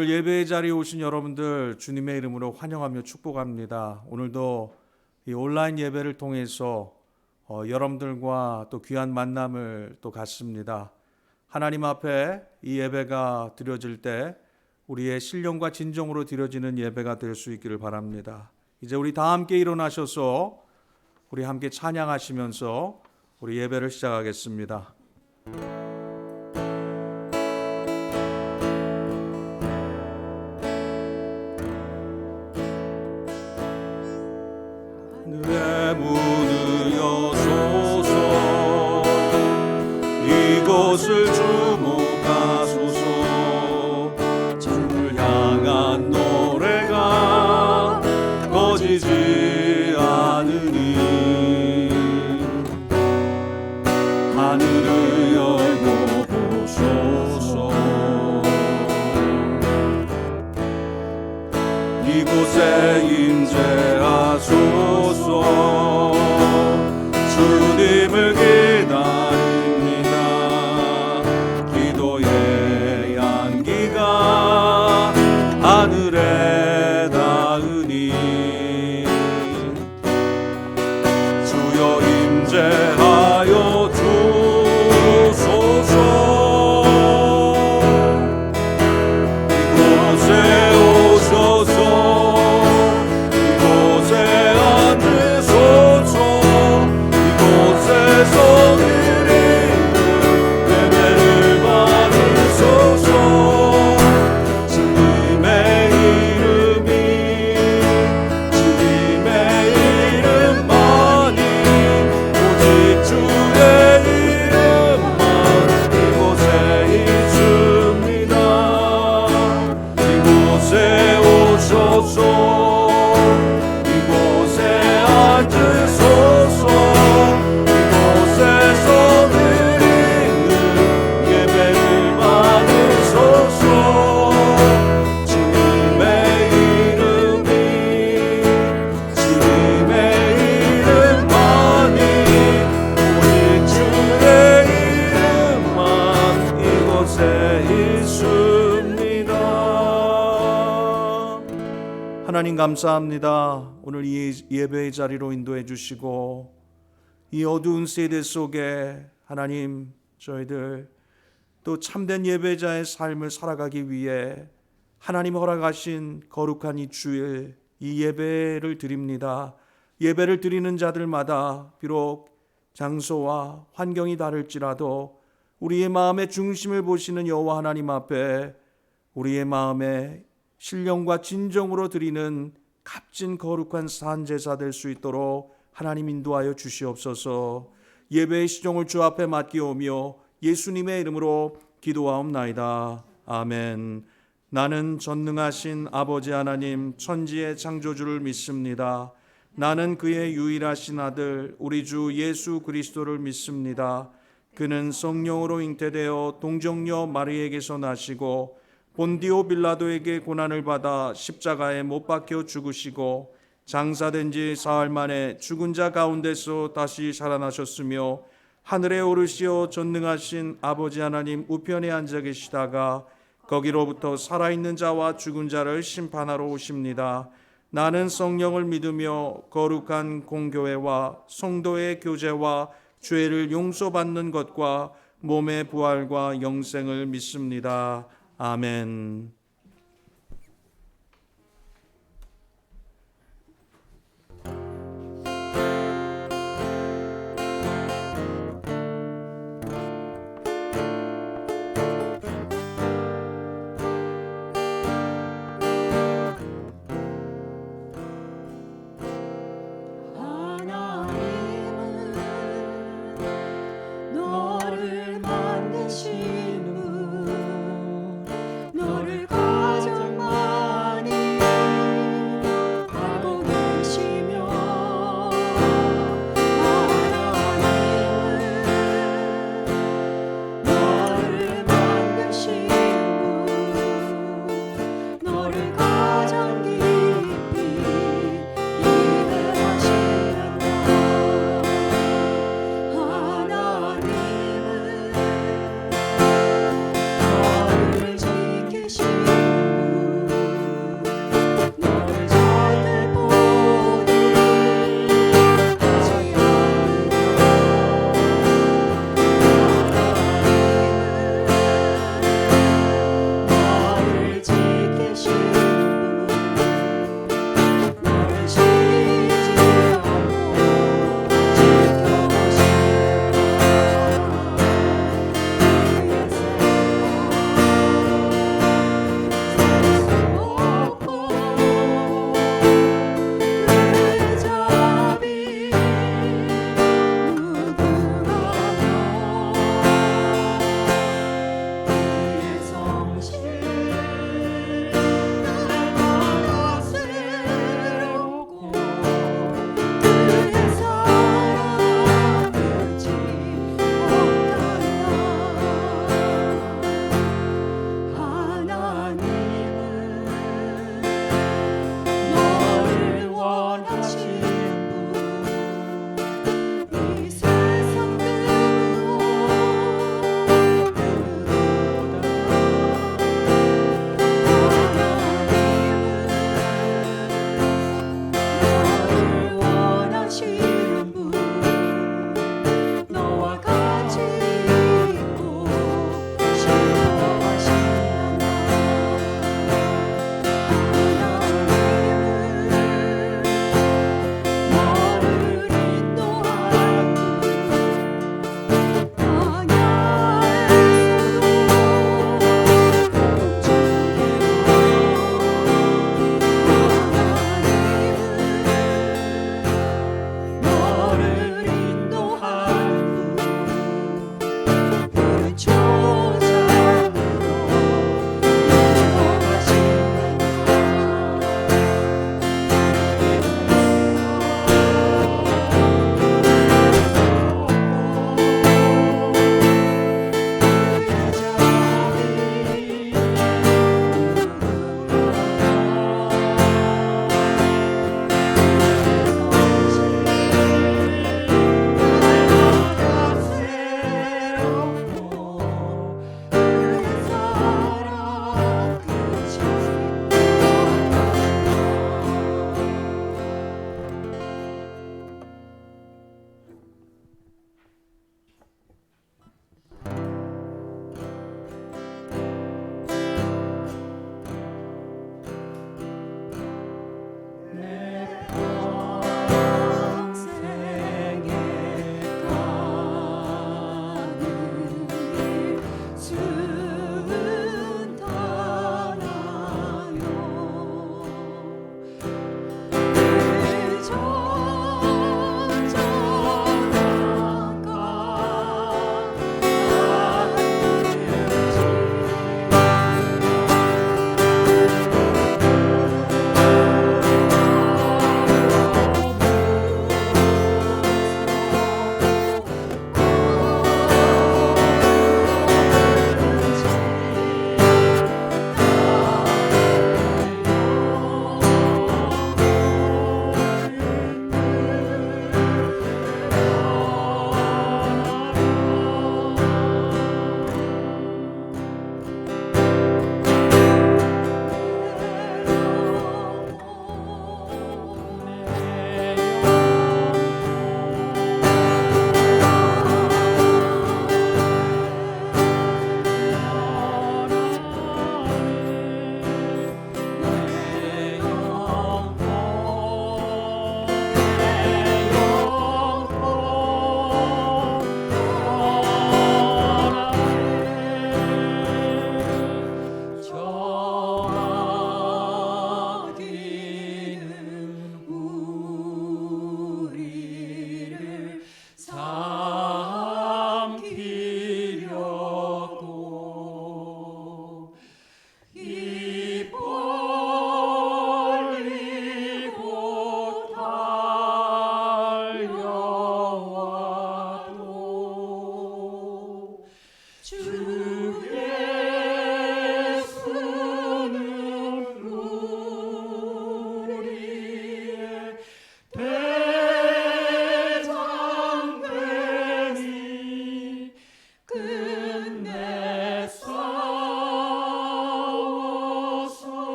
오늘 예배의 자리에 오신 여러분들 주님의 이름으로 환영하며 축복합니다. 오늘도 이 온라인 예배를 통해서 여러분들과 또 귀한 만남을 또 갖습니다. 하나님 앞에 이 예배가 드려질 때 우리의 신령과 진정으로 드려지는 예배가 될 수 있기를 바랍니다. 이제 우리 다 함께 일어나셔서 우리 함께 찬양하시면서 우리 예배를 시작하겠습니다. 하늘의 문을 여소서, 이곳을 주목하소서. 주를 향한 노래가 꺼지지 않으니 하늘을 열고 보소서. 이곳에 임재하소서. 주님을 기다립니다. 기도의 향기가 하늘에 닿으니 주여 임재하여 주소서. 이곳에 오셔서 이곳에 앉으소서. 이곳에서 드리는 예배를 받으소서. 주님의 이름이 주님의 이름만이 오직 주의 이름만 이곳에 있습니다. 이곳에 오셔서 이곳에 앉으소서. 이곳에서 드리는 예배를 받으소서. 주님의 이름이 주님의 이름만이 오직 주의 이름만 이곳에 있습니다. 하나님 감사합니다. 오늘 이 예배의 자리로 인도해 주시고 이 어두운 세대 속에 하나님 저희들 또 참된 예배자의 삶을 살아가기 위해 하나님 허락하신 거룩한 이 주일 이 예배를 드립니다. 예배를 드리는 자들마다 비록 장소와 환경이 다를지라도 우리의 마음의 중심을 보시는 여호와 하나님 앞에 우리의 마음에 신령과 진정으로 드리는 값진 거룩한 산제사 될 수 있도록 하나님 인도하여 주시옵소서. 예배의 시종을 주 앞에 맡기오며 예수님의 이름으로 기도하옵나이다. 아멘. 나는 전능하신 아버지 하나님 천지의 창조주를 믿습니다. 나는 그의 유일하신 아들 우리 주 예수 그리스도를 믿습니다. 그는 성령으로 잉태되어 동정녀 마리에게서 나시고 본디오 빌라도에게 고난을 받아 십자가에 못 박혀 죽으시고 장사된 지 사흘 만에 죽은 자 가운데서 다시 살아나셨으며 하늘에 오르시어 전능하신 아버지 하나님 우편에 앉아 계시다가 거기로부터 살아있는 자와 죽은 자를 심판하러 오십니다. 나는 성령을 믿으며 거룩한 공교회와 성도의 교제와 죄를 용서받는 것과 몸의 부활과 영생을 믿습니다. 아멘. 너를 만드신 분, 너를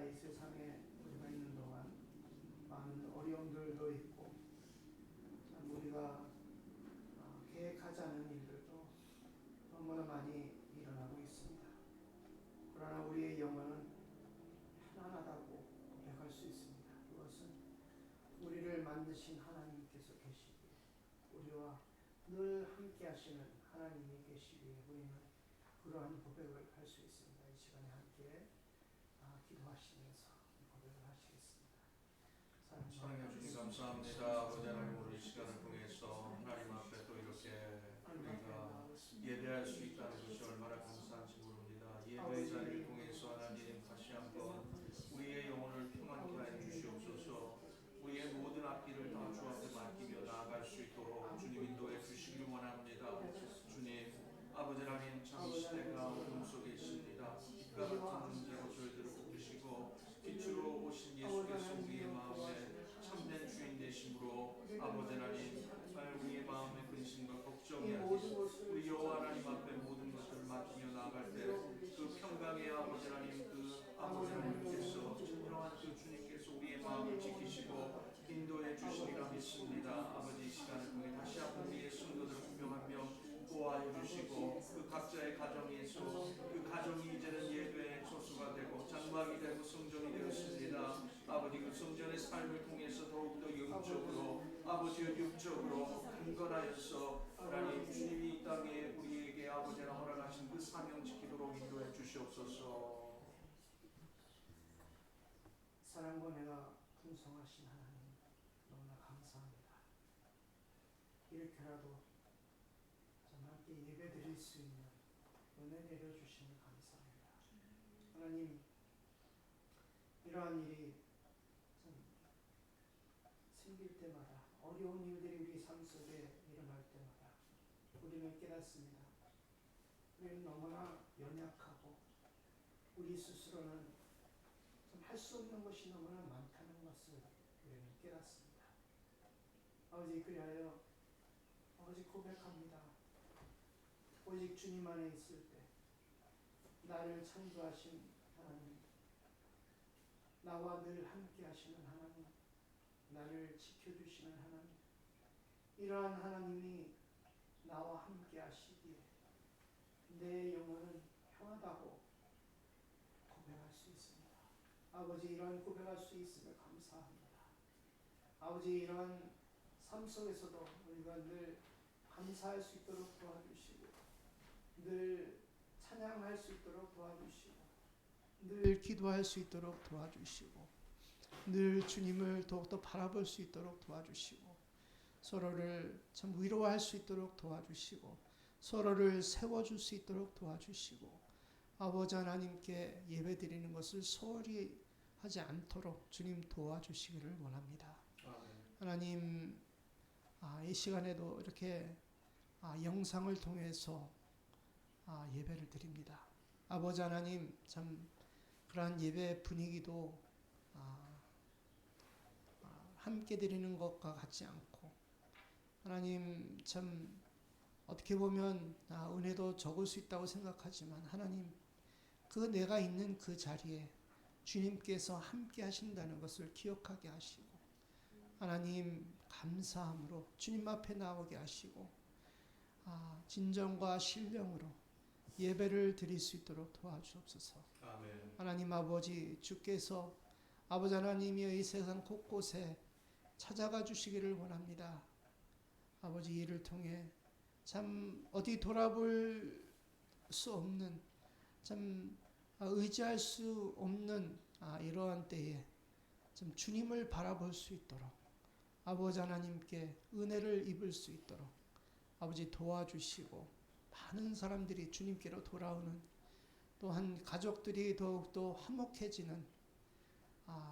이 세상에 우리가 있는 동안 많은 어려움들도 있고 참 우리가 계획하지 않은 일들도 너무나 많이 일어나고 있습니다. 그러나 우리의 영혼은 편안하다고 고백할 수 있습니다. 그것은 우리를 만드신 하나님께서 계시기에 우리와 늘 함께 하시는 하나님이 계시기에 우리는 그러한 고백을 할 수 있습니다. 이 시간에 함께 기도하시면서 고백을 하시겠습니다. 사랑해 주님 감사합니다. 아버지 하나님 오늘 이 시간을 통해서 하나님 앞에 또 이렇게 우리가 예배할 수 있다는 것이 얼마나 감사한지 모릅니다. 예배의 자리를 통해서 하나님 다시 한번 우리의 영혼을 평안케 하여 주시옵소서. 우리의 모든 앞길을 다 주 앞에 맡기며 나아갈 수 있도록 주님 인도해 주시기를 원합니다. 주님 아버지 하나님 참 이 시대가 어둠 속에 있습니다. 빛과 같은 존재로 저희들을 붙드시고 빛으로 오신 예수께서 우리의 마음에 참된 주인 되심으로 아버지 하나님 우리의 마음의 근심과 걱정이 아니고 우리 여호와 하나님 앞에 모든 것들을 맡기며 나아갈 때 그 평강의 아버지 하나님 그 아버지 하나님께서 진정한 그 주님께서 우리의 마음을 지키시고 인도해 주시리라 믿습니다. 아버지 이 시간을 통해 다시 한번 우리의 성도들 한 명 한 명 보호하여 주시고 그 각자의 가정에서 그 가정이 이제는 예배의 소수가 되고 장막이 되고 성전이 되었습니다. 아버지 그 성전의 삶을 통해서 더욱더 영적으로 아버지의 육적으로 강건하여서 하나님 주님이 이 땅에 우리에게 아버지나 허락하신 그 사명 지키도록 인도해 주시옵소서. 사랑과 은혜가 풍성하신 하나님 너무나 감사합니다. 이렇게라도 함께 예배 드릴 수 있는 은혜 내려주시니 감사합니다. 하나님 이러한 일이 참 생길 때마다 어려운 일들이 우리 삶 속에 일어날 때마다 우리는 깨닫습니다. 우리는 너무나 연약하고 우리 스스로는 할 수 없는 것이 너무나 많다는 것을 우리는 깨닫습니다. 아버지 그리하여 아버지 고백합니다. 오직 주님 안에 있을 때 나를 창조하신 하나님, 나와 늘 함께 하시는 하나님, 나를 지켜주시는 하나님, 이러한 하나님이 나와 함께 하시기에 내 영혼은 평하다고 고백할 수 있습니다. 아버지 이러한 고백할 수 있음을 감사합니다. 아버지 이러한 삶 속에서도 우리가 늘 감사할 수 있도록 도와주시고 늘 찬양할 수 있도록 도와주시고 늘 기도할 수 있도록 도와주시고 늘 주님을 더욱더 바라볼 수 있도록 도와주시고 서로를 참 위로할 수 있도록 도와주시고 서로를 세워줄 수 있도록 도와주시고 아버지 하나님께 예배드리는 것을 소홀히 하지 않도록 주님 도와주시기를 원합니다. 하나님 이 시간에도 이렇게 영상을 통해서 예배를 드립니다. 아버지 하나님 참 그러한 예배 분위기도 함께 드리는 것과 같지 않고 하나님 참 어떻게 보면 은혜도 적을 수 있다고 생각하지만 하나님 그 내가 있는 그 자리에 주님께서 함께 하신다는 것을 기억하게 하시고 하나님 감사함으로 주님 앞에 나오게 하시고 진정과 신령으로 예배를 드릴 수 있도록 도와주옵소서. 아멘. 하나님 아버지 주께서 아버지 하나님이 이 세상 곳곳에 찾아가 주시기를 원합니다. 아버지 이를 통해 참 어디 돌아볼 수 없는 참 의지할 수 없는 이러한 때에 좀 주님을 바라볼 수 있도록 아버지 하나님께 은혜를 입을 수 있도록 아버지 도와주시고 많은 사람들이 주님께로 돌아오는 또한 가족들이 더욱더 화목해지는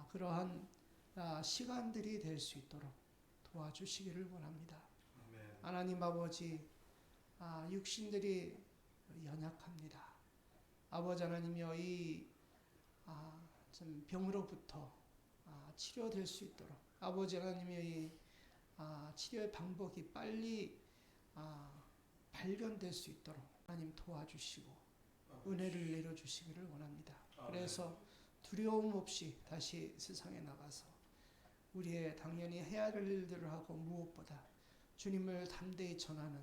그러한 시간들이 될 수 있도록 도와주시기를 원합니다. 아멘. 하나님 아버지 육신들이 연약합니다. 아버지 하나님이여 이 좀 병으로부터 치료될 수 있도록 아버지 하나님이여 이 치료의 방법이 빨리 발견될 수 있도록 하나님 도와주시고 은혜를 내려주시기를 원합니다. 그래서 두려움 없이 다시 세상에 나가서 우리의 당연히 해야 할 일들을 하고 무엇보다 주님을 담대히 전하는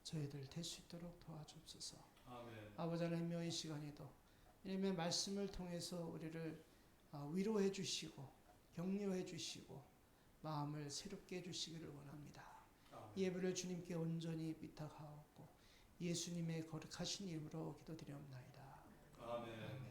저희들 될 수 있도록 도와주옵소서. 아버지 하나님, 이 시간에도 이름의 말씀을 통해서 우리를 위로해 주시고 격려해 주시고 마음을 새롭게 해주시기를 원합니다. 예배를 주님께 온전히 비탁하옵고 예수님의 거룩하신 이름으로 기도드리옵나이다. 아멘.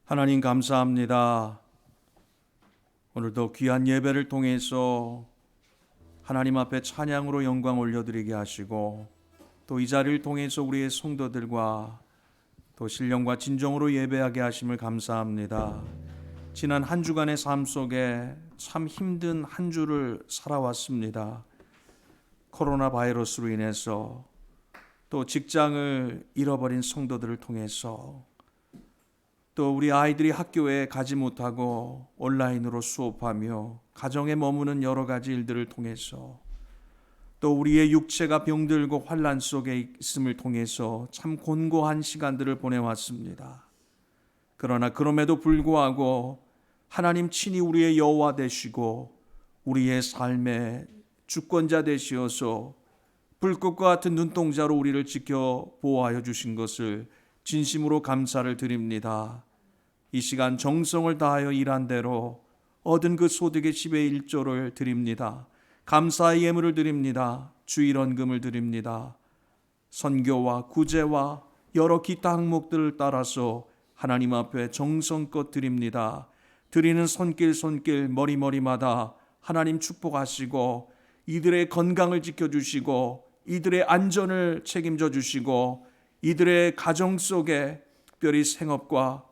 하나님 감사합니다. 오늘도 귀한 예배를 통해서 하나님 앞에 찬양으로 영광 올려드리게 하시고 또 이 자리를 통해서 우리의 성도들과 또 신령과 진정으로 예배하게 하심을 감사합니다. 지난 한 주간의 삶 속에 참 힘든 한 주를 살아왔습니다. 코로나 바이러스로 인해서 또 직장을 잃어버린 성도들을 통해서 또 우리 아이들이 학교에 가지 못하고 온라인으로 수업하며 가정에 머무는 여러 가지 일들을 통해서 또 우리의 육체가 병들고 환난 속에 있음을 통해서 참 곤고한 시간들을 보내왔습니다. 그러나 그럼에도 불구하고 하나님 친히 우리의 여호와 되시고 우리의 삶의 주권자 되시어서 불꽃과 같은 눈동자로 우리를 지켜 보호하여 주신 것을 진심으로 감사를 드립니다. 이 시간 정성을 다하여 일한 대로 얻은 그 소득의 10의 1조를 드립니다. 감사의 예물을 드립니다. 주일헌금을 드립니다. 선교와 구제와 여러 기타 항목들을 따라서 하나님 앞에 정성껏 드립니다. 드리는 손길 머리마다 하나님 축복하시고 이들의 건강을 지켜주시고 이들의 안전을 책임져 주시고 이들의 가정 속에 특별히 생업과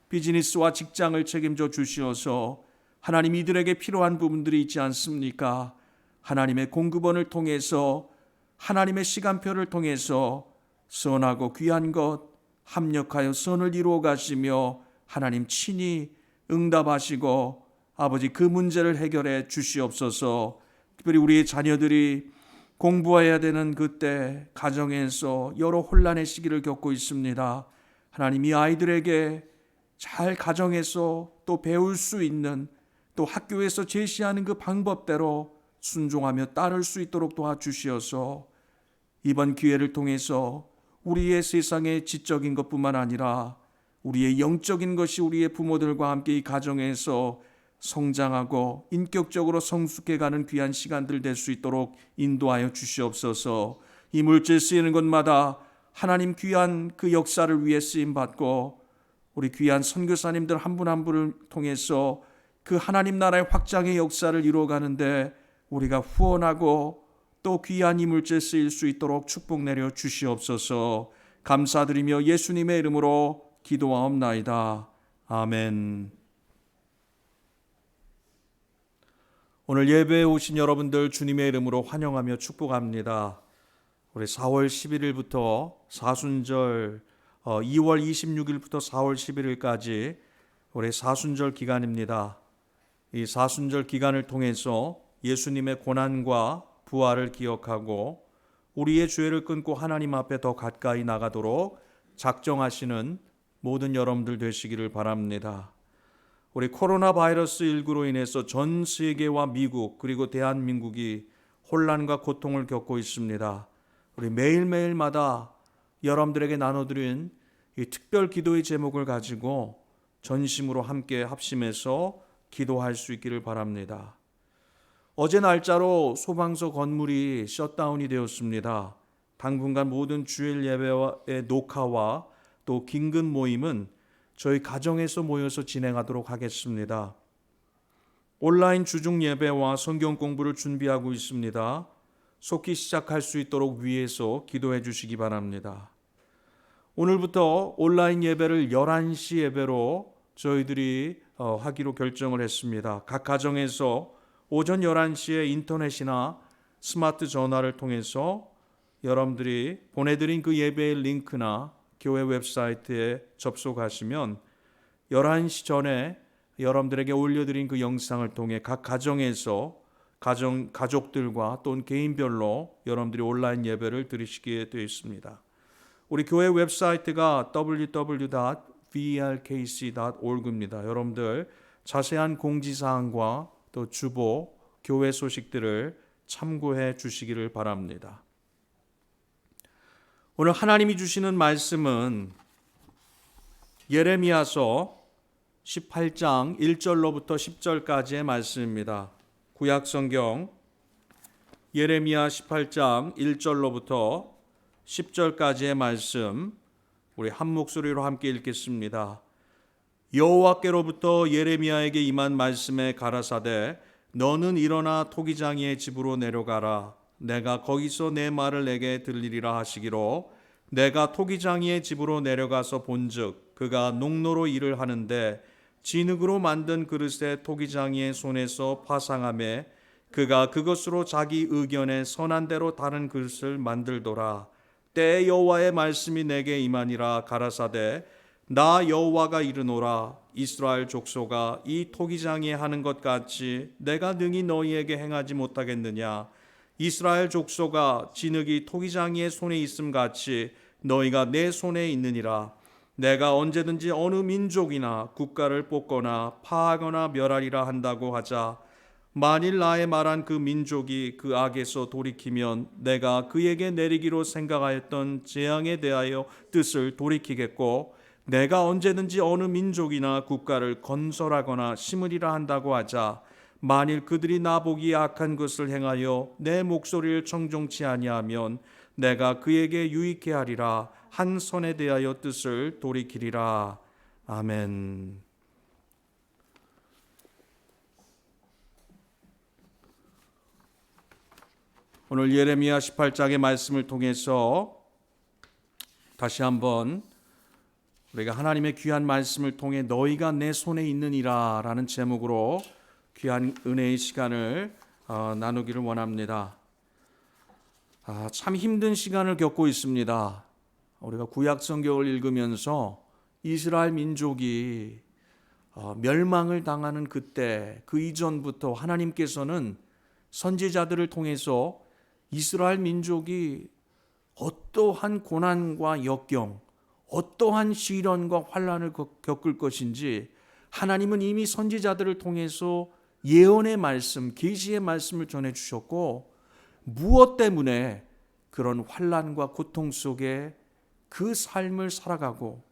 비즈니스와 직장을 책임져 주시어서 하나님 이들에게 필요한 부분들이 있지 않습니까? 하나님의 공급원을 통해서 하나님의 시간표를 통해서 선하고 귀한 것 합력하여 선을 이루어 가시며 하나님 친히 응답하시고 아버지 그 문제를 해결해 주시옵소서. 특별히 우리의 자녀들이 공부해야 되는 그때 가정에서 여러 혼란의 시기를 겪고 있습니다. 하나님 이 아이들에게 잘 가정에서 또 배울 수 있는 또 학교에서 제시하는 그 방법대로 순종하며 따를 수 있도록 도와주시어서 이번 기회를 통해서 우리의 세상의 지적인 것뿐만 아니라 우리의 영적인 것이 우리의 부모들과 함께 이 가정에서 성장하고 인격적으로 성숙해가는 귀한 시간들 될 수 있도록 인도하여 주시옵소서. 이 물질 쓰이는 곳마다 하나님 귀한 그 역사를 위해 쓰임받고 우리 귀한 선교사님들 한 분 한 분을 통해서 그 하나님 나라의 확장의 역사를 이루어가는데 우리가 후원하고 또 귀한 이 물질 쓰일 수 있도록 축복 내려 주시옵소서. 감사드리며 예수님의 이름으로 기도하옵나이다. 아멘. 오늘 예배에 오신 여러분들 주님의 이름으로 환영하며 축복합니다. 우리 4월 11일부터 사순절 2월 26일부터 4월 11일까지 우리 사순절 기간입니다. 이 사순절 기간을 통해서 예수님의 고난과 부활을 기억하고 우리의 죄를 끊고 하나님 앞에 더 가까이 나가도록 작정하시는 모든 여러분들 되시기를 바랍니다. 우리 코로나 바이러스 19로 인해서 전 세계와 미국 그리고 대한민국이 혼란과 고통을 겪고 있습니다. 우리 매일매일마다 여러분들에게 나눠드린 이 특별 기도의 제목을 가지고 전심으로 함께 합심해서 기도할 수 있기를 바랍니다. 어제 날짜로 소방서 건물이 셧다운이 되었습니다. 당분간 모든 주일 예배의 녹화와 또 긴급 모임은 저희 가정에서 모여서 진행하도록 하겠습니다. 온라인 주중 예배와 성경 공부를 준비하고 있습니다. 속히 시작할 수 있도록 위에서 기도해 주시기 바랍니다. 오늘부터 온라인 예배를 11시 예배로 저희들이 하기로 결정을 했습니다. 각 가정에서 오전 11시에 인터넷이나 스마트 전화를 통해서 여러분들이 보내드린 그 예배의 링크나 교회 웹사이트에 접속하시면 11시 전에 여러분들에게 올려드린 그 영상을 통해 각 가정에서 가족들과 또는 개인별로 여러분들이 온라인 예배를 들으시게 되어 있습니다. 우리 교회 웹사이트가 www.vrkc.org입니다. 여러분들 자세한 공지사항과 또 주보, 교회 소식들을 참고해 주시기를 바랍니다. 오늘 하나님이 주시는 말씀은 예레미야서 18장 1절로부터 10절까지의 말씀입니다. 구약성경 예레미야 18장 1절로부터 10절까지의 말씀 우리 한 목소리로 함께 읽겠습니다. 여호와께로부터 예레미야에게 임한 말씀에 가라사대 너는 일어나 토기장이의 집으로 내려가라. 내가 거기서 내 말을 내게 들리리라 하시기로 내가 토기장이의 집으로 내려가서 본즉 그가 농로로 일을 하는데 진흙으로 만든 그릇에 토기장이의 손에서 파상하매 그가 그것으로 자기 의견에 선한 대로 다른 그릇을 만들더라. 때에 여호와의 말씀이 내게 임하니라. 가라사대 나 여호와가 이르노라. 이스라엘 족속아 이 토기장이에 하는 것 같이 내가 능히 너희에게 행하지 못하겠느냐. 이스라엘 족속아 진흙이 토기장이의 손에 있음 같이 너희가 내 손에 있느니라. 내가 언제든지 어느 민족이나 국가를 뽑거나 파하거나 멸하리라 한다고 하자 만일 나의 말한 그 민족이 그 악에서 돌이키면 내가 그에게 내리기로 생각하였던 재앙에 대하여 뜻을 돌이키겠고 내가 언제든지 어느 민족이나 국가를 건설하거나 심으리라 한다고 하자 만일 그들이 나보기에 악한 것을 행하여 내 목소리를 청종치 아니하면 내가 그에게 유익케 하리라 한 선에 대하여 뜻을 돌이키리라. 아멘. 오늘 예레미야 18장의 말씀을 통해서 다시 한번 우리가 하나님의 귀한 말씀을 통해 너희가 내 손에 있느니라 라는 제목으로 귀한 은혜의 시간을 나누기를 원합니다. 참 힘든 시간을 겪고 있습니다. 우리가 구약 성경을 읽으면서 이스라엘 민족이 멸망을 당하는 그때 그 이전부터 하나님께서는 선지자들을 통해서 이스라엘 민족이 어떠한 고난과 역경, 어떠한 시련과 환난을 겪을 것인지 하나님은 이미 선지자들을 통해서 예언의 말씀, 계시의 말씀을 전해주셨고 무엇 때문에 그런 환난과 고통 속에 그 삶을 살아가고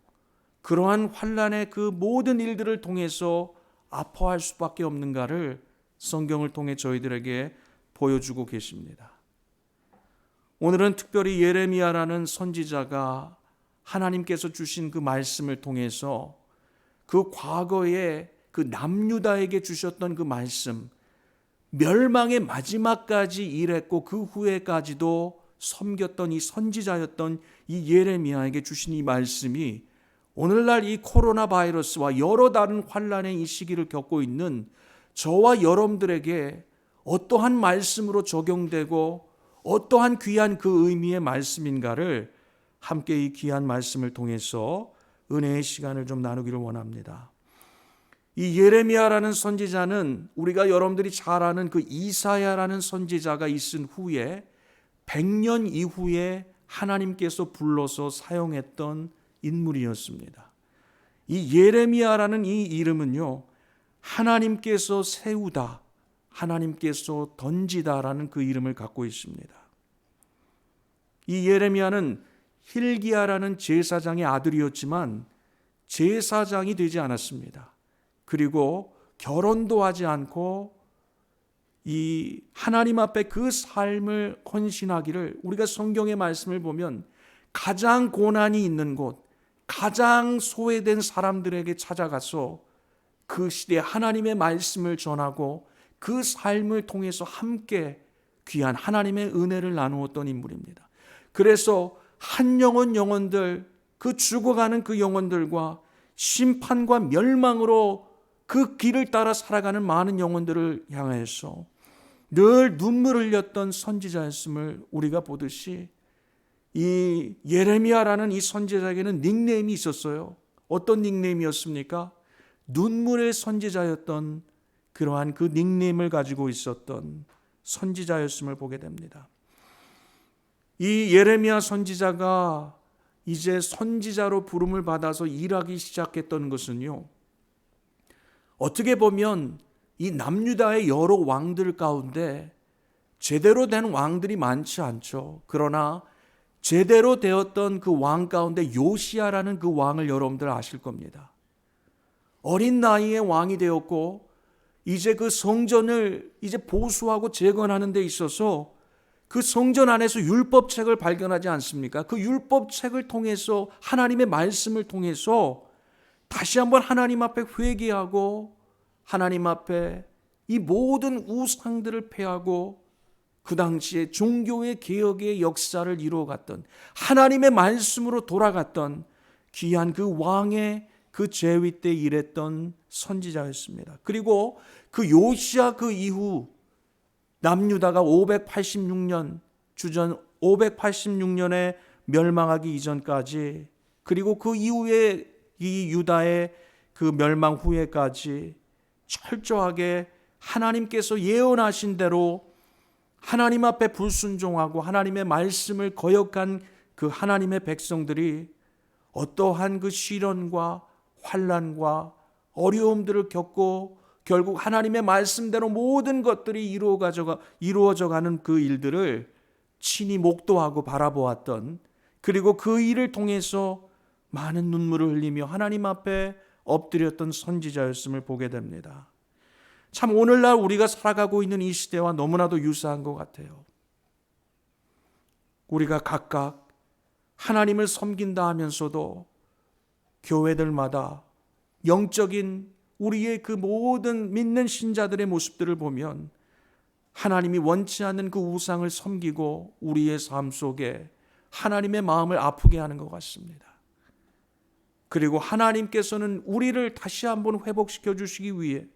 그러한 환난의 그 모든 일들을 통해서 아파할 수밖에 없는가를 성경을 통해 저희들에게 보여주고 계십니다. 오늘은 특별히 예레미야라는 선지자가 하나님께서 주신 그 말씀을 통해서 그 과거에 그 남유다에게 주셨던 그 말씀, 멸망의 마지막까지 일했고 그 후에까지도 섬겼던 이 선지자였던 이 예레미야에게 주신 이 말씀이 오늘날 이 코로나 바이러스와 여러 다른 환난의 이 시기를 겪고 있는 저와 여러분들에게 어떠한 말씀으로 적용되고 어떠한 귀한 그 의미의 말씀인가를 함께 이 귀한 말씀을 통해서 은혜의 시간을 좀 나누기를 원합니다. 이 예레미야라는 선지자는 우리가 여러분들이 잘 아는 그 이사야라는 선지자가 있은 후에 100년 이후에 하나님께서 불러서 사용했던 인물이었습니다. 이 예레미야라는 이 이름은요, 하나님께서 세우다, 하나님께서 던지다라는 그 이름을 갖고 있습니다. 이 예레미야는 힐기야라는 제사장의 아들이었지만 제사장이 되지 않았습니다. 그리고 결혼도 하지 않고 이 하나님 앞에 그 삶을 헌신하기를 우리가 성경의 말씀을 보면 가장 고난이 있는 곳, 가장 소외된 사람들에게 찾아가서 그 시대에 하나님의 말씀을 전하고 그 삶을 통해서 함께 귀한 하나님의 은혜를 나누었던 인물입니다. 그래서 한 영혼들, 그 죽어가는 그 영혼들과 심판과 멸망으로 그 길을 따라 살아가는 많은 영혼들을 향해서 늘 눈물을 흘렸던 선지자였음을 우리가 보듯이 이 예레미야라는 이 선지자에게는 닉네임이 있었어요. 어떤 닉네임이었습니까? 눈물의 선지자였던 그러한 그 닉네임을 가지고 있었던 선지자였음을 보게 됩니다. 이 예레미야 선지자가 이제 선지자로 부름을 받아서 일하기 시작했던 것은요, 어떻게 보면 이 남유다의 여러 왕들 가운데 제대로 된 왕들이 많지 않죠. 그러나 제대로 되었던 그 왕 가운데 요시야라는 그 왕을 여러분들 아실 겁니다. 어린 나이에 왕이 되었고 이제 그 성전을 이제 보수하고 재건하는 데 있어서 그 성전 안에서 율법책을 발견하지 않습니까? 그 율법책을 통해서 하나님의 말씀을 통해서 다시 한번 하나님 앞에 회개하고 하나님 앞에 이 모든 우상들을 폐하고 그 당시에 종교의 개혁의 역사를 이루어갔던 하나님의 말씀으로 돌아갔던 귀한 그 왕의 그 재위 때 일했던 선지자였습니다. 그리고 그 요시야 그 이후 남유다가 586년 주전 586년에 멸망하기 이전까지 그리고 그 이후에 이 유다의 그 멸망 후에까지 철저하게 하나님께서 예언하신 대로 하나님 앞에 불순종하고 하나님의 말씀을 거역한 그 하나님의 백성들이 어떠한 그 시련과 환난과 어려움들을 겪고 결국 하나님의 말씀대로 모든 것들이 이루어져 가는 그 일들을 친히 목도하고 바라보았던, 그리고 그 일을 통해서 많은 눈물을 흘리며 하나님 앞에 엎드렸던 선지자였음을 보게 됩니다. 참 오늘날 우리가 살아가고 있는 이 시대와 너무나도 유사한 것 같아요. 우리가 각각 하나님을 섬긴다 하면서도 교회들마다 영적인 우리의 그 모든 믿는 신자들의 모습들을 보면 하나님이 원치 않는 그 우상을 섬기고 우리의 삶 속에 하나님의 마음을 아프게 하는 것 같습니다. 그리고 하나님께서는 우리를 다시 한번 회복시켜 주시기 위해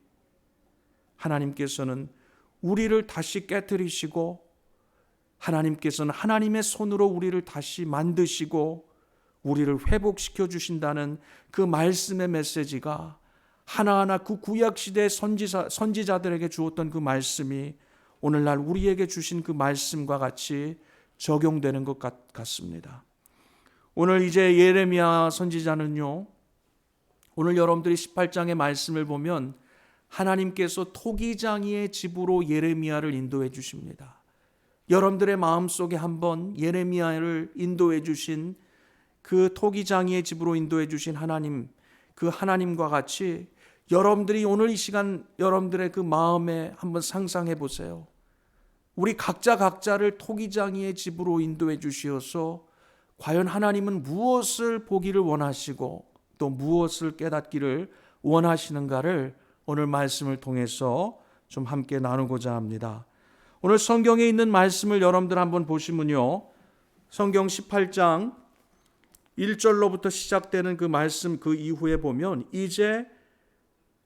하나님께서는 우리를 다시 깨트리시고 하나님께서는 하나님의 손으로 우리를 다시 만드시고 우리를 회복시켜 주신다는 그 말씀의 메시지가 하나하나 그 구약시대의 선지자들에게 주었던 그 말씀이 오늘날 우리에게 주신 그 말씀과 같이 적용되는 것 같습니다. 오늘 이제 예레미야 선지자는요, 오늘 여러분들이 18장의 말씀을 보면 하나님께서 토기장이의 집으로 예레미야를 인도해 주십니다. 여러분들의 마음속에 한번 예레미야를 인도해 주신 그 토기장이의 집으로 인도해 주신 하나님, 그 하나님과 같이 여러분들이 오늘 이 시간 여러분들의 그 마음에 한번 상상해 보세요. 우리 각자를 토기장이의 집으로 인도해 주시어서 과연 하나님은 무엇을 보기를 원하시고 또 무엇을 깨닫기를 원하시는가를 오늘 말씀을 통해서 좀 함께 나누고자 합니다. 오늘 성경에 있는 말씀을 여러분들 한번 보시면요, 성경 18장 1절로부터 시작되는 그 말씀 그 이후에 보면 이제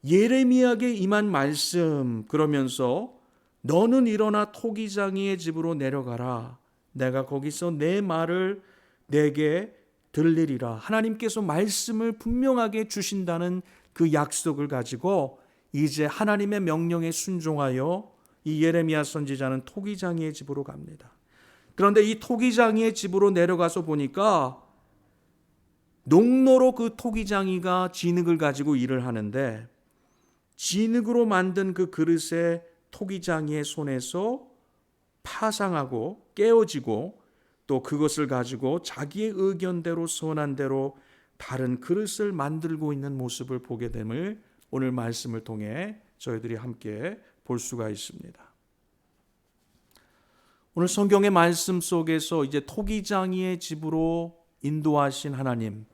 예레미야에게 임한 말씀, 그러면서 너는 일어나 토기장이의 집으로 내려가라. 내가 거기서 내 말을 내게 들리리라. 하나님께서 말씀을 분명하게 주신다는 그 약속을 가지고 이제 하나님의 명령에 순종하여 이 예레미야 선지자는 토기장이의 집으로 갑니다. 그런데 이 토기장이의 집으로 내려가서 보니까 농로로 그 토기장이가 진흙을 가지고 일을 하는데 진흙으로 만든 그 그릇에 토기장이의 손에서 파상하고 깨어지고 또 그것을 가지고 자기의 의견대로 선한 대로 다른 그릇을 만들고 있는 모습을 보게 됨을 오늘 말씀을 통해 저희들이 함께 볼 수가 있습니다. 오늘 성경의 말씀 속에서 이제 토기장이의 집으로 인도하신 하나님,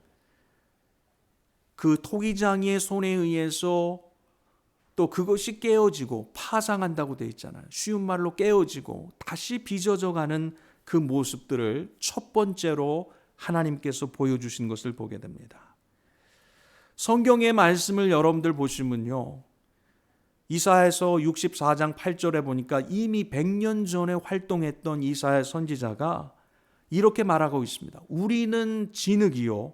그 토기장이의 손에 의해서 또 그것이 깨어지고 파상한다고 되어 있잖아요. 쉬운 말로 깨어지고 다시 빚어져가는 그 모습들을 첫 번째로 하나님께서 보여주신 것을 보게 됩니다. 성경의 말씀을 여러분들 보시면요, 이사야서 64장 8절에 보니까 이미 100년 전에 활동했던 이사야 선지자가 이렇게 말하고 있습니다. 우리는 진흙이요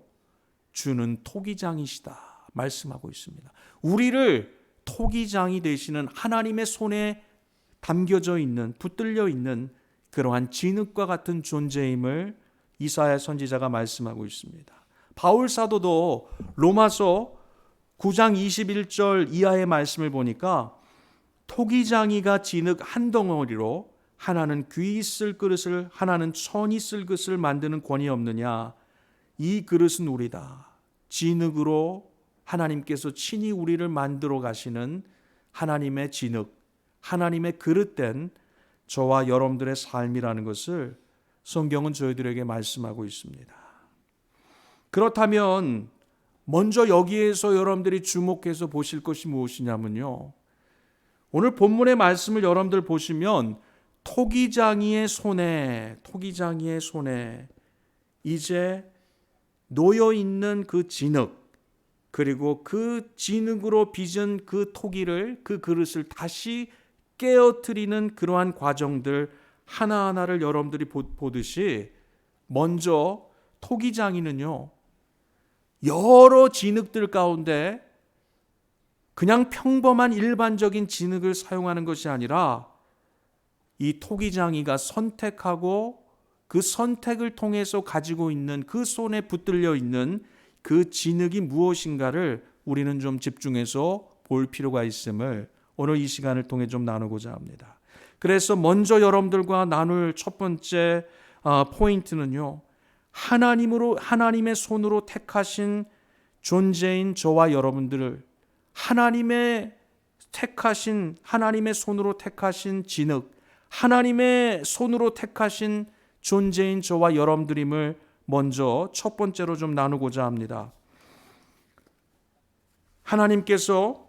주는 토기장이시다 말씀하고 있습니다. 우리를 토기장이 되시는 하나님의 손에 담겨져 있는, 붙들려 있는 그러한 진흙과 같은 존재임을 이사야 선지자가 말씀하고 있습니다. 바울 사도도 로마서 9장 21절 이하의 말씀을 보니까 토기장이가 진흙 한 덩어리로 하나는 귀 있을 그릇을 하나는 천 있을 그릇을 만드는 권이 없느냐. 이 그릇은 우리다. 진흙으로 하나님께서 친히 우리를 만들어 가시는 하나님의 진흙, 하나님의 그릇된 저와 여러분들의 삶이라는 것을 성경은 저희들에게 말씀하고 있습니다. 그렇다면 먼저 여기에서 여러분들이 주목해서 보실 것이 무엇이냐면요, 오늘 본문의 말씀을 여러분들 보시면 토기장이의 손에 이제 놓여있는 그 진흙, 그리고 그 진흙으로 빚은 그 토기를, 그 그릇을 다시 깨어뜨리는 그러한 과정들 하나하나를 여러분들이 보듯이 먼저 토기장이는요, 여러 진흙들 가운데 그냥 평범한 일반적인 진흙을 사용하는 것이 아니라 이 토기장이가 선택하고 그 선택을 통해서 가지고 있는 그 손에 붙들려 있는 그 진흙이 무엇인가를 우리는 좀 집중해서 볼 필요가 있음을 오늘 이 시간을 통해 좀 나누고자 합니다. 그래서 먼저 여러분들과 나눌 첫 번째 포인트는요, 하나님의 손으로 택하신 존재인 저와 여러분들을 하나님의 손으로 택하신 진흙, 하나님의 손으로 택하신 존재인 저와 여러분들임을 먼저 첫 번째로 좀 나누고자 합니다. 하나님께서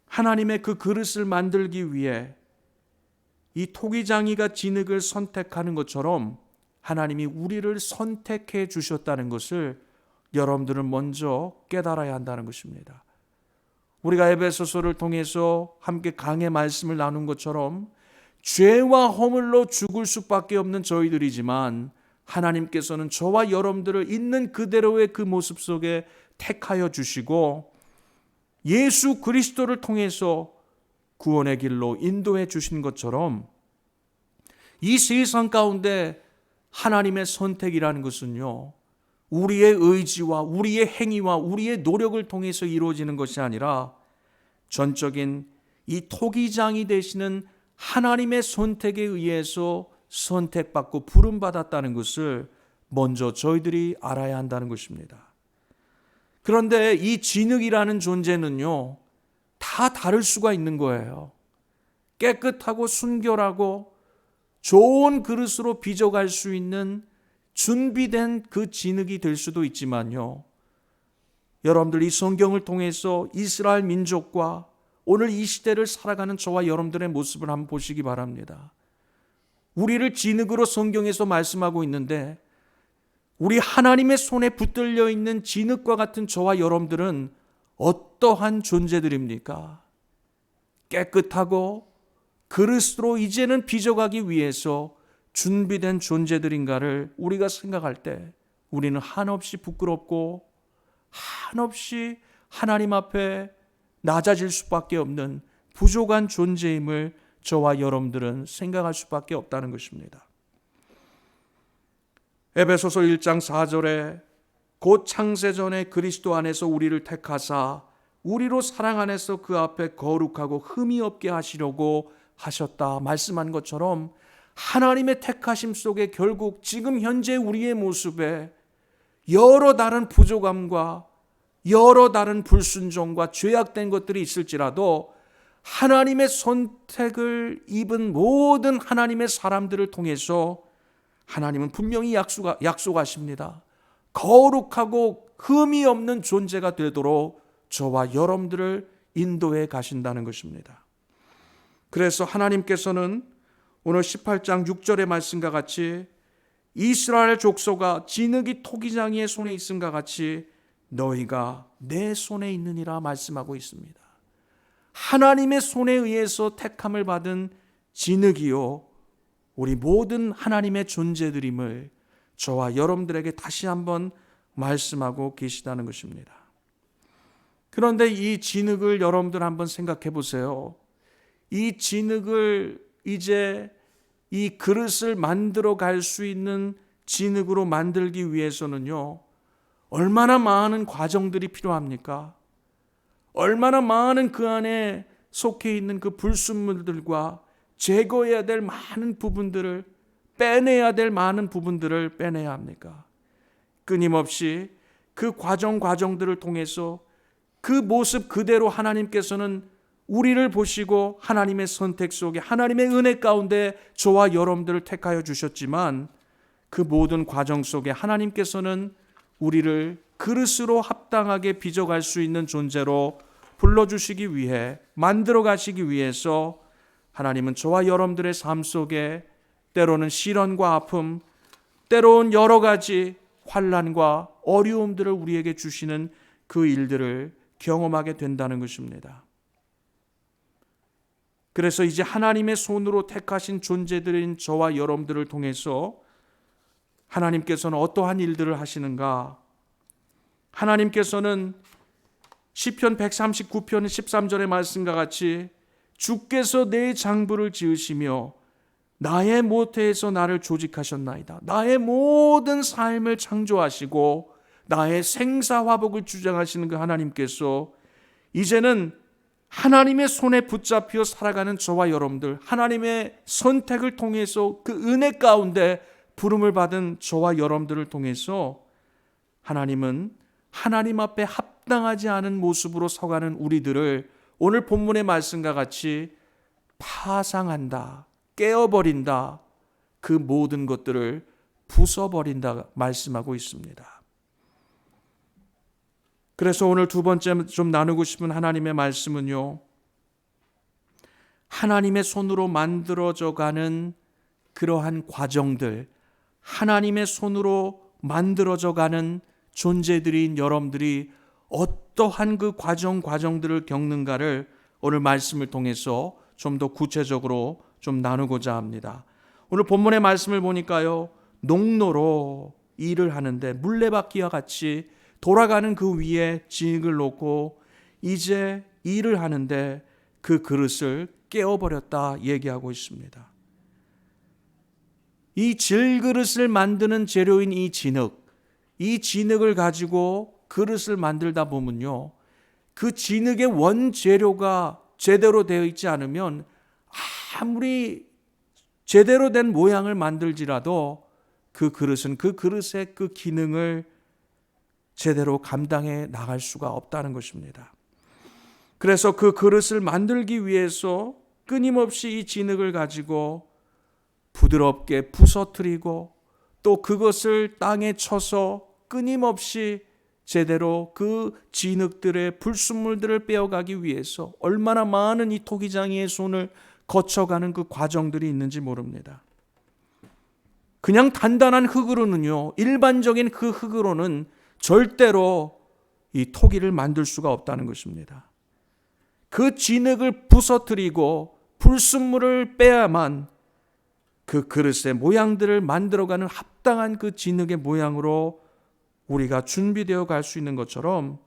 하나님의 그 그릇을 만들기 위해 이 토기장이가 진흙을 선택하는 것처럼 하나님이 우리를 선택해 주셨다는 것을 여러분들은 먼저 깨달아야 한다는 것입니다. 우리가 에베소서를 통해서 함께 강의 말씀을 나눈 것처럼 죄와 허물로 죽을 수밖에 없는 저희들이지만 하나님께서는 저와 여러분들을 있는 그대로의 그 모습 속에 택하여 주시고 예수 그리스도를 통해서 구원의 길로 인도해 주신 것처럼 이 세상 가운데 하나님의 선택이라는 것은요, 우리의 의지와 우리의 행위와 우리의 노력을 통해서 이루어지는 것이 아니라 전적인 이 토기장이 되시는 하나님의 선택에 의해서 선택받고 부름받았다는 것을 먼저 저희들이 알아야 한다는 것입니다. 그런데 이 진흙이라는 존재는요, 다 다를 수가 있는 거예요. 깨끗하고 순결하고 좋은 그릇으로 빚어갈 수 있는 준비된 그 진흙이 될 수도 있지만요, 여러분들 이 성경을 통해서 이스라엘 민족과 오늘 이 시대를 살아가는 저와 여러분들의 모습을 한번 보시기 바랍니다. 우리를 진흙으로 성경에서 말씀하고 있는데 우리 하나님의 손에 붙들려 있는 진흙과 같은 저와 여러분들은 어떠한 존재들입니까? 깨끗하고 그릇으로 이제는 빚어가기 위해서 준비된 존재들인가를 우리가 생각할 때 우리는 한없이 부끄럽고 한없이 하나님 앞에 낮아질 수밖에 없는 부족한 존재임을 저와 여러분들은 생각할 수밖에 없다는 것입니다. 에베소서 1장 4절에 곧 창세전에 그리스도 안에서 우리를 택하사 우리로 사랑 안에서 그 앞에 거룩하고 흠이 없게 하시려고 하셨다 말씀한 것처럼 하나님의 택하심 속에 결국 지금 현재 우리의 모습에 여러 다른 부족함과 여러 다른 불순종과 죄악된 것들이 있을지라도 하나님의 선택을 입은 모든 하나님의 사람들을 통해서 하나님은 분명히 약속하십니다. 거룩하고 흠이 없는 존재가 되도록 저와 여러분들을 인도해 가신다는 것입니다. 그래서 하나님께서는 오늘 18장 6절의 말씀과 같이 이스라엘 족속아 진흙이 토기장이의 손에 있음과 같이 너희가 내 손에 있느니라 말씀하고 있습니다. 하나님의 손에 의해서 택함을 받은 진흙이요 우리 모든 하나님의 존재들임을 저와 여러분들에게 다시 한번 말씀하고 계시다는 것입니다. 그런데 이 진흙을 여러분들 한번 생각해 보세요. 이 진흙을 이제 이 그릇을 만들어 갈 수 있는 진흙으로 만들기 위해서는요, 얼마나 많은 과정들이 필요합니까? 얼마나 많은 그 안에 속해 있는 그 불순물들과 제거해야 될 많은 부분들을 빼내야 될 많은 부분들을 빼내야 합니까? 끊임없이 그 과정들을 통해서 그 모습 그대로 하나님께서는 우리를 보시고 하나님의 선택 속에 하나님의 은혜 가운데 저와 여러분들을 택하여 주셨지만 그 모든 과정 속에 하나님께서는 우리를 그릇으로 합당하게 빚어갈 수 있는 존재로 불러주시기 위해 만들어 가시기 위해서 하나님은 저와 여러분들의 삶 속에 때로는 시련과 아픔, 때로는 여러 가지 환난과 어려움들을 우리에게 주시는 그 일들을 경험하게 된다는 것입니다. 그래서 이제 하나님의 손으로 택하신 존재들인 저와 여러분들을 통해서 하나님께서는 어떠한 일들을 하시는가? 하나님께서는 시편 139편 13절의 말씀과 같이 주께서 내 장부를 지으시며 나의 모태에서 나를 조직하셨나이다. 나의 모든 삶을 창조하시고 나의 생사화복을 주장하시는 그 하나님께서 이제는 하나님의 손에 붙잡혀 살아가는 저와 여러분들, 하나님의 선택을 통해서 그 은혜 가운데 부름을 받은 저와 여러분들을 통해서 하나님은 하나님 앞에 합당하지 않은 모습으로 서가는 우리들을 오늘 본문의 말씀과 같이 파상한다, 깨어버린다, 그 모든 것들을 부숴버린다 말씀하고 있습니다. 그래서 오늘 두 번째 좀 나누고 싶은 하나님의 말씀은요, 하나님의 손으로 만들어져 가는 그러한 과정들, 하나님의 손으로 만들어져 가는 존재들인 여러분들이 어떠한 그 과정들을 겪는가를 오늘 말씀을 통해서 좀 더 구체적으로 좀 나누고자 합니다. 오늘 본문의 말씀을 보니까요, 농로로 일을 하는데 물레바퀴와 같이 돌아가는 그 위에 진흙을 놓고 이제 일을 하는데 그 그릇을 깨어버렸다 얘기하고 있습니다. 이 질그릇을 만드는 재료인 이 진흙을 가지고 그릇을 만들다 보면요, 그 진흙의 원재료가 제대로 되어 있지 않으면 아무리 제대로 된 모양을 만들지라도 그 그릇은 그 그릇의 그 기능을 제대로 감당해 나갈 수가 없다는 것입니다. 그래서 그 그릇을 만들기 위해서 끊임없이 이 진흙을 가지고 부드럽게 부서뜨리고 또 그것을 땅에 쳐서 끊임없이 제대로 그 진흙들의 불순물들을 빼어가기 위해서 얼마나 많은 이 토기장이의 손을 거쳐가는 그 과정들이 있는지 모릅니다. 그냥 단단한 흙으로는요, 일반적인 그 흙으로는 절대로 이 토기를 만들 수가 없다는 것입니다. 그 진흙을 부서뜨리고 불순물을 빼야만 그 그릇의 모양들을 만들어가는 합당한 그 진흙의 모양으로 우리가 준비되어 갈 수 있는 것처럼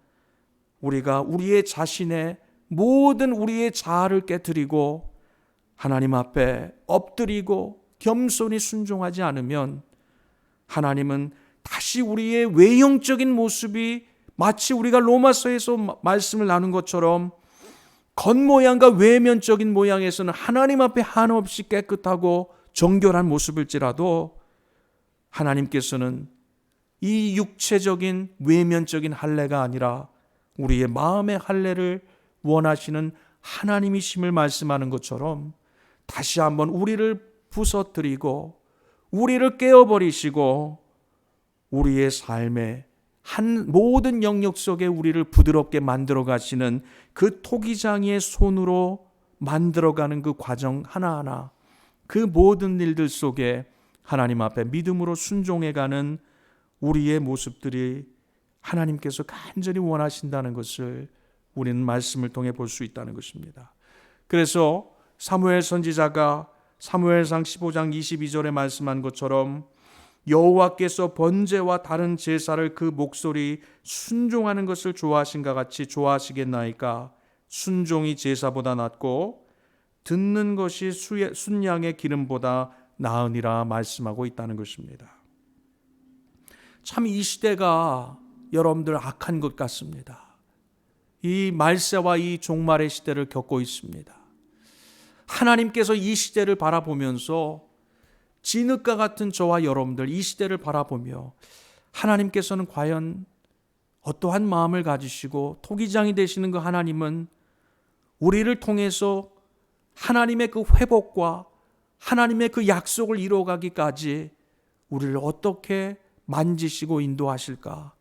우리가 우리의 자신의 모든 우리의 자아를 깨뜨리고 하나님 앞에 엎드리고 겸손히 순종하지 않으면 하나님은 다시 우리의 외형적인 모습이 마치 우리가 로마서에서 말씀을 나눈 것처럼 겉모양과 외면적인 모양에서는 하나님 앞에 한없이 깨끗하고 정결한 모습일지라도 하나님께서는 이 육체적인 외면적인 할례가 아니라 우리의 마음의 할례를 원하시는 하나님이심을 말씀하는 것처럼 다시 한번 우리를 부서뜨리고 우리를 깨어버리시고 우리의 삶의 한 모든 영역 속에 우리를 부드럽게 만들어 가시는 그 토기장이의 손으로 만들어가는 그 과정 하나하나, 그 모든 일들 속에 하나님 앞에 믿음으로 순종해가는 우리의 모습들이 하나님께서 간절히 원하신다는 것을 우리는 말씀을 통해 볼 수 있다는 것입니다. 그래서 사무엘 선지자가 사무엘상 15장 22절에 말씀한 것처럼 여호와께서 번제와 다른 제사를 그 목소리 순종하는 것을 좋아하신가 같이 좋아하시겠나이까. 순종이 제사보다 낫고 듣는 것이 순양의 기름보다 나으니라 말씀하고 있다는 것입니다. 참 이 시대가 여러분들 악한 것 같습니다. 이 말세와 이 종말의 시대를 겪고 있습니다. 하나님께서 이 시대를 바라보면서 진흙과 같은 저와 여러분들 이 시대를 바라보며 하나님께서는 과연 어떠한 마음을 가지시고 토기장이 되시는 그 하나님은 우리를 통해서 하나님의 그 회복과 하나님의 그 약속을 이루어가기까지 우리를 어떻게 만지시고 인도하실까?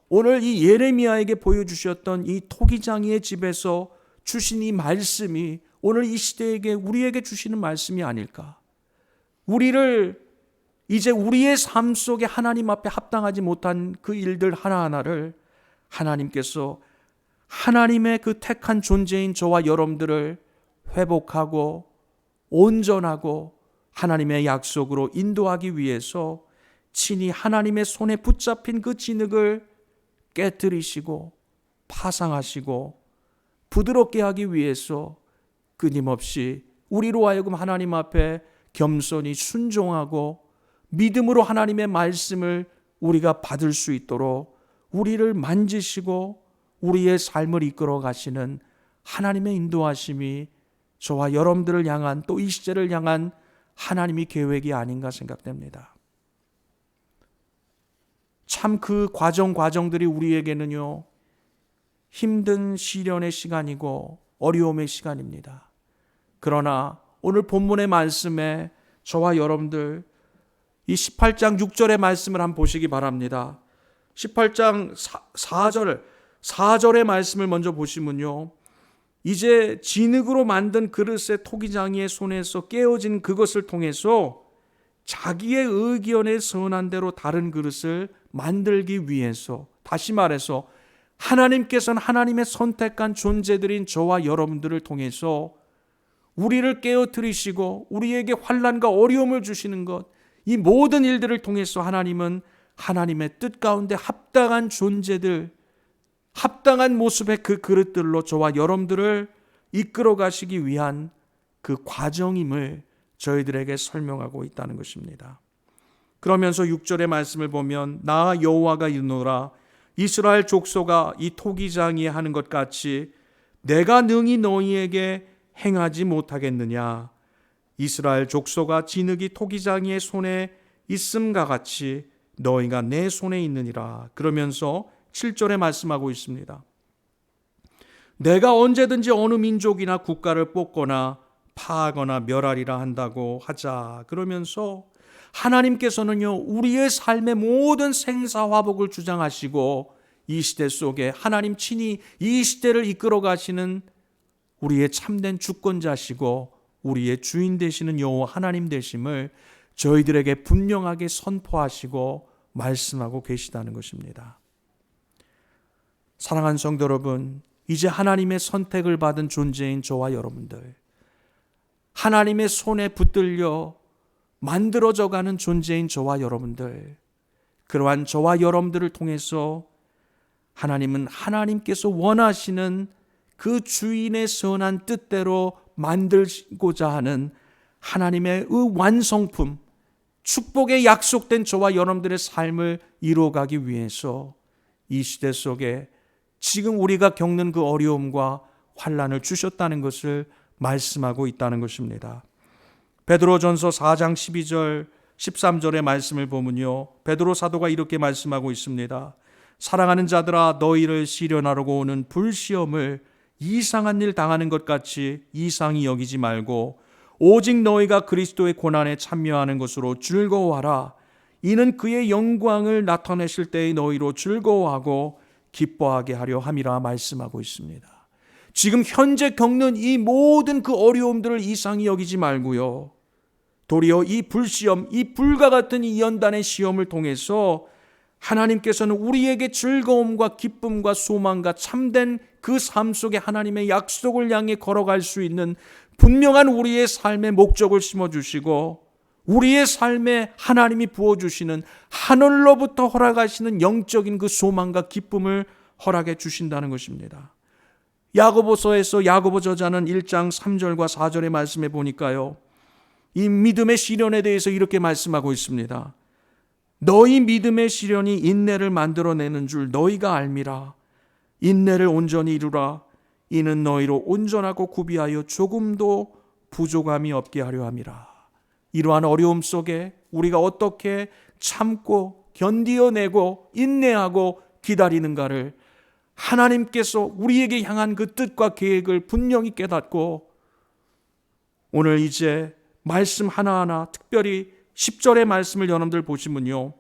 오늘 이 예레미야에게 보여주셨던 이 토기장이의 집에서 주신 이 말씀이 오늘 이 시대에게 우리에게 주시는 말씀이 아닐까? 우리를 이제 우리의 삶 속에 하나님 앞에 합당하지 못한 그 일들 하나하나를 하나님께서 하나님의 그 택한 존재인 저와 여러분들을 회복하고 온전하고 하나님의 약속으로 인도하기 위해서 친히 하나님의 손에 붙잡힌 그 진흙을 깨뜨리시고 파상하시고 부드럽게 하기 위해서 끊임없이 우리로 하여금 하나님 앞에 겸손히 순종하고 믿음으로 하나님의 말씀을 우리가 받을 수 있도록 우리를 만지시고 우리의 삶을 이끌어 가시는 하나님의 인도하심이 저와 여러분들을 향한, 또 이 시대를 향한 하나님의 계획이 아닌가 생각됩니다. 참 그 과정들이 우리에게는요, 힘든 시련의 시간이고 어려움의 시간입니다. 그러나 오늘 본문의 말씀에 저와 여러분들 이 18장 6절의 말씀을 한번 보시기 바랍니다. 18장 4절의 말씀을 먼저 보시면요, 이제 진흙으로 만든 그릇의 토기장이의 손에서 깨어진 그것을 통해서 자기의 의견에 선한 대로 다른 그릇을 만들기 위해서, 다시 말해서 하나님께서는 하나님의 선택한 존재들인 저와 여러분들을 통해서 우리를 깨어뜨리시고 우리에게 환난과 어려움을 주시는 것, 이 모든 일들을 통해서 하나님은 하나님의 뜻 가운데 합당한 존재들, 합당한 모습의 그 그릇들로 저와 여러분들을 이끌어 가시기 위한 그 과정임을 저희들에게 설명하고 있다는 것입니다. 그러면서 6절의 말씀을 보면 나 여호와가 이르노라, 이스라엘 족속아 이 토기장이에 하는 것 같이 내가 능히 너희에게 행하지 못하겠느냐. 이스라엘 족속아 진흙이 토기장이의 손에 있음과 같이 너희가 내 손에 있느니라. 그러면서 7절에 말씀하고 있습니다. 내가 언제든지 어느 민족이나 국가를 뽑거나 파하거나 멸하리라 한다고 하자. 그러면서 하나님께서는요, 우리의 삶의 모든 생사화복을 주장하시고 이 시대 속에 하나님 친히 이 시대를 이끌어 가시는 우리의 참된 주권자시고 우리의 주인 되시는 여호와 하나님 되심을 저희들에게 분명하게 선포하시고 말씀하고 계시다는 것입니다. 사랑하는 성도 여러분, 이제 하나님의 선택을 받은 존재인 저와 여러분들, 하나님의 손에 붙들려 만들어져가는 존재인 저와 여러분들, 그러한 저와 여러분들을 통해서 하나님은 하나님께서 원하시는 그 주인의 선한 뜻대로 만들고자 하는 하나님의 완성품, 축복에 약속된 저와 여러분들의 삶을 이루어가기 위해서 이 시대 속에 지금 우리가 겪는 그 어려움과 환난을 주셨다는 것을 말씀하고 있다는 것입니다. 베드로전서 4장 12절 13절의 말씀을 보면요, 베드로 사도가 이렇게 말씀하고 있습니다. 사랑하는 자들아, 너희를 시련하려고 오는 불시험을 이상한 일 당하는 것 같이 이상히 여기지 말고 오직 너희가 그리스도의 고난에 참여하는 것으로 즐거워하라. 이는 그의 영광을 나타내실 때의 너희로 즐거워하고 기뻐하게 하려 함이라 말씀하고 있습니다. 지금 현재 겪는 이 모든 그 어려움들을 이상히 여기지 말고요, 도리어 이 불시험, 이 불과 같은 이 연단의 시험을 통해서 하나님께서는 우리에게 즐거움과 기쁨과 소망과 참된 그 삶 속에 하나님의 약속을 향해 걸어갈 수 있는 분명한 우리의 삶의 목적을 심어주시고 우리의 삶에 하나님이 부어주시는 하늘로부터 허락하시는 영적인 그 소망과 기쁨을 허락해 주신다는 것입니다. 야고보서에서 야고보 저자는 1장 3절과 4절의 말씀에 보니까요, 이 믿음의 시련에 대해서 이렇게 말씀하고 있습니다. 너희 믿음의 시련이 인내를 만들어내는 줄 너희가 알미라. 인내를 온전히 이루라. 이는 너희로 온전하고 구비하여 조금도 부족함이 없게 하려 함이라. 이러한 어려움 속에 우리가 어떻게 참고 견디어내고 인내하고 기다리는가를 하나님께서 우리에게 향한 그 뜻과 계획을 분명히 깨닫고 오늘 이제 말씀 하나하나, 특별히 10절의 말씀을 여러분들 보시면요,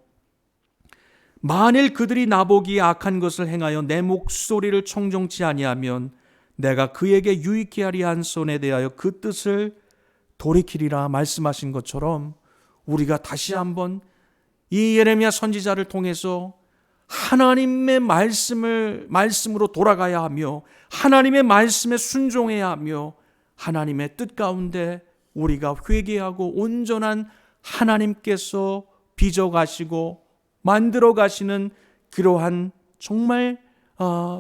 만일 그들이 나보기에 악한 것을 행하여 내 목소리를 청종치 아니하면 내가 그에게 유익케 하리 한 손에 대하여 그 뜻을 돌이키리라 말씀하신 것처럼 우리가 다시 한번 이 예레미야 선지자를 통해서 하나님의 말씀으로 돌아가야 하며 하나님의 말씀에 순종해야 하며 하나님의 뜻 가운데 우리가 회개하고 온전한 하나님께서 빚어가시고 만들어 가시는 그러한 정말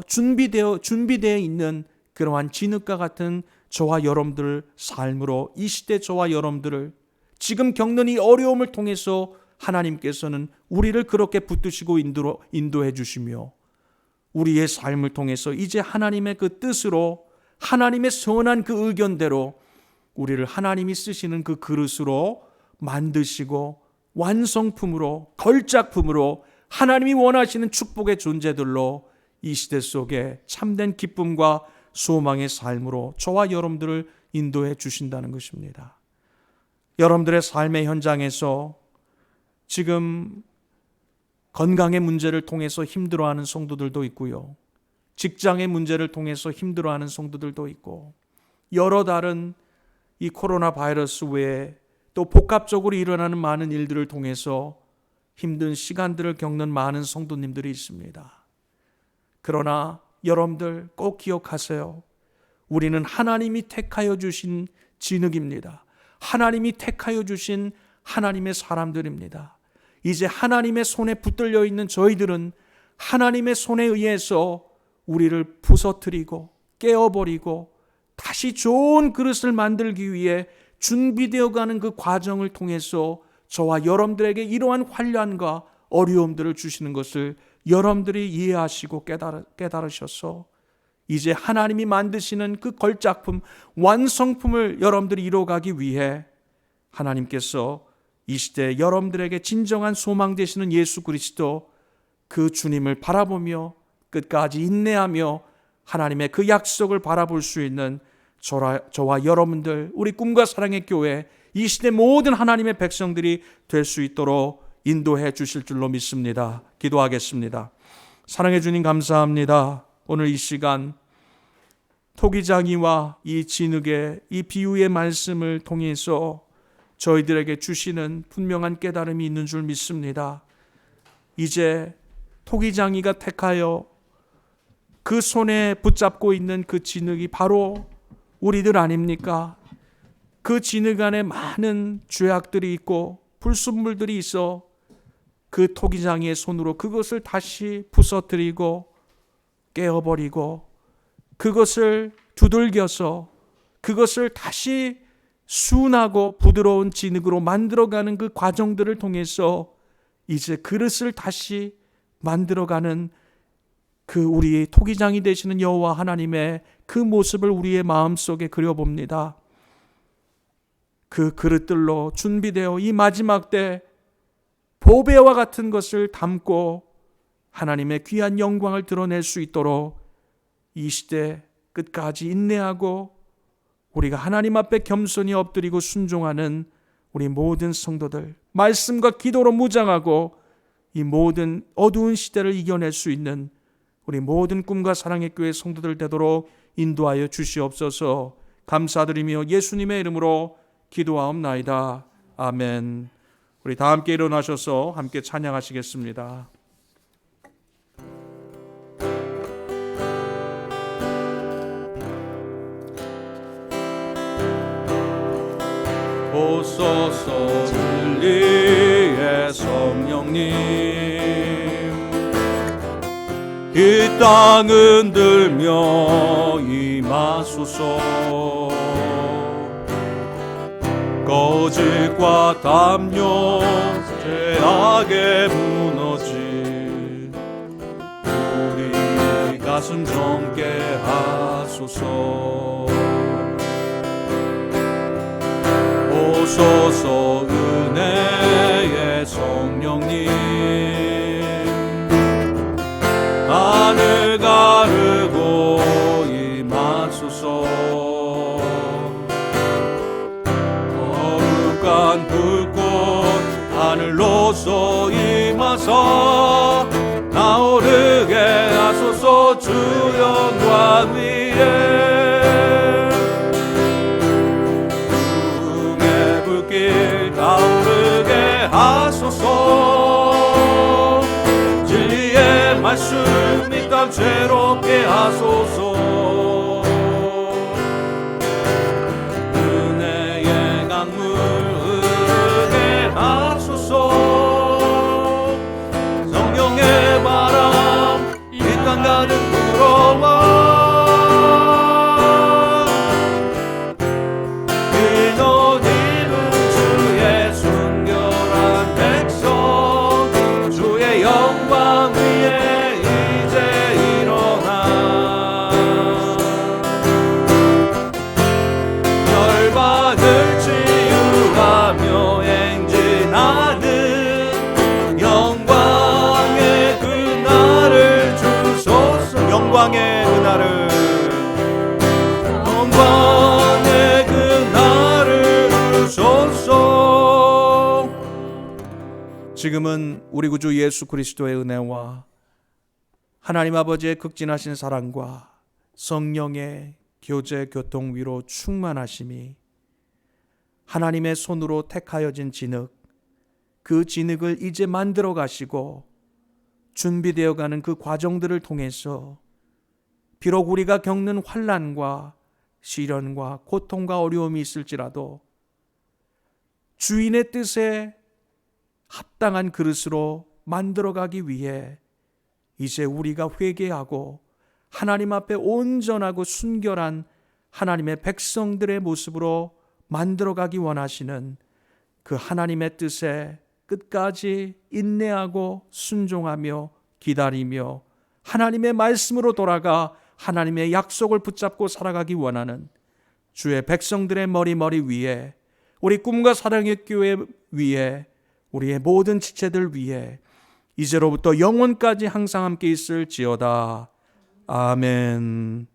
준비되어 있는 그러한 진흙과 같은 저와 여러분들 삶으로 이 시대 저와 여러분들을 지금 겪는 이 어려움을 통해서 하나님께서는 우리를 그렇게 붙드시고 인도해 주시며 우리의 삶을 통해서 이제 하나님의 그 뜻으로 하나님의 선한 그 의견대로 우리를 하나님이 쓰시는 그 그릇으로 만드시고 완성품으로, 걸작품으로 하나님이 원하시는 축복의 존재들로 이 시대 속에 참된 기쁨과 소망의 삶으로 저와 여러분들을 인도해 주신다는 것입니다. 여러분들의 삶의 현장에서 지금 건강의 문제를 통해서 힘들어하는 성도들도 있고요. 직장의 문제를 통해서 힘들어하는 성도들도 있고, 여러 다른 이 코로나 바이러스 외에 또 복합적으로 일어나는 많은 일들을 통해서 힘든 시간들을 겪는 많은 성도님들이 있습니다. 그러나 여러분들 꼭 기억하세요. 우리는 하나님이 택하여 주신 진흙입니다. 하나님이 택하여 주신 하나님의 사람들입니다. 이제 하나님의 손에 붙들려 있는 저희들은 하나님의 손에 의해서 우리를 부서뜨리고 깨어버리고 다시 좋은 그릇을 만들기 위해 준비되어 가는 그 과정을 통해서 저와 여러분들에게 이러한 환난과 어려움들을 주시는 것을 여러분들이 이해하시고 깨달으셔서 이제 하나님이 만드시는 그 걸작품, 완성품을 여러분들이 이뤄가기 위해 하나님께서 이 시대 여러분들에게 진정한 소망 되시는 예수 그리스도, 그 주님을 바라보며 끝까지 인내하며 하나님의 그 약속을 바라볼 수 있는 저와 여러분들, 우리 꿈과 사랑의 교회, 이 시대 모든 하나님의 백성들이 될 수 있도록 인도해 주실 줄로 믿습니다. 기도하겠습니다. 사랑해 주님 감사합니다. 오늘 이 시간 토기장이와 이 진흙의 이 비유의 말씀을 통해서 저희들에게 주시는 분명한 깨달음이 있는 줄 믿습니다. 이제 토기장이가 택하여 그 손에 붙잡고 있는 그 진흙이 바로 우리들 아닙니까? 그 진흙 안에 많은 죄악들이 있고 불순물들이 있어 그 토기장이의 손으로 그것을 다시 부서뜨리고 깨어버리고 그것을 두들겨서 그것을 다시 순하고 부드러운 진흙으로 만들어가는 그 과정들을 통해서 이제 그릇을 다시 만들어가는 그 우리 토기장이 되시는 여호와 하나님의 그 모습을 우리의 마음속에 그려봅니다. 그 그릇들로 준비되어 이 마지막 때 보배와 같은 것을 담고 하나님의 귀한 영광을 드러낼 수 있도록 이 시대 끝까지 인내하고 우리가 하나님 앞에 겸손히 엎드리고 순종하는 우리 모든 성도들, 말씀과 기도로 무장하고 이 모든 어두운 시대를 이겨낼 수 있는 우리 모든 꿈과 사랑의 교회 성도들 되도록 인도하여 주시옵소서. 감사드리며 예수님의 이름으로 기도하옵나이다. 아멘. 우리 다 함께 일어나셔서 함께 찬양하시겠습니다. 오소서 진리의 성령님, 이 땅 흔들며 임하소서. 거짓과 담요 죄악에 무너진 우리 가슴 정케 하소서. 오소서 은혜의 성령님, 하늘 가르고 임하소서. 거룩한 불꽃 하늘로서 임하사 나오르게 하소서. 주 영광 위에 꿈의 불길 타오르게 하소서. 진리의 말씀 이 땅 죄롭게 하소서. 은혜의 강물 흐르게 하소서. 성령의 바람 이 땅 가득 불어와. 인원 입은 주의 순결한 백성, 주의 영광 위에 이제 일어나. 영광의 그날을 영광의 그날을 주소서. 지금은 우리 구주 예수 그리스도의 은혜와 하나님 아버지의 극진하신 사랑과 성령의 교제 교통 위로 충만하심이 하나님의 손으로 택하여진 진흙, 그 진흙을 이제 만들어 가시고 준비되어 가는 그 과정들을 통해서 비록 우리가 겪는 환난과 시련과 고통과 어려움이 있을지라도 주인의 뜻에 합당한 그릇으로 만들어가기 위해 이제 우리가 회개하고 하나님 앞에 온전하고 순결한 하나님의 백성들의 모습으로 만들어가기 원하시는 그 하나님의 뜻에 끝까지 인내하고 순종하며 기다리며 하나님의 말씀으로 돌아가 하나님의 약속을 붙잡고 살아가기 원하는 주의 백성들의 머리 위에, 우리 꿈과 사랑의 교회 위에, 우리의 모든 지체들 위에 이제로부터 영원까지 항상 함께 있을지어다. 아멘.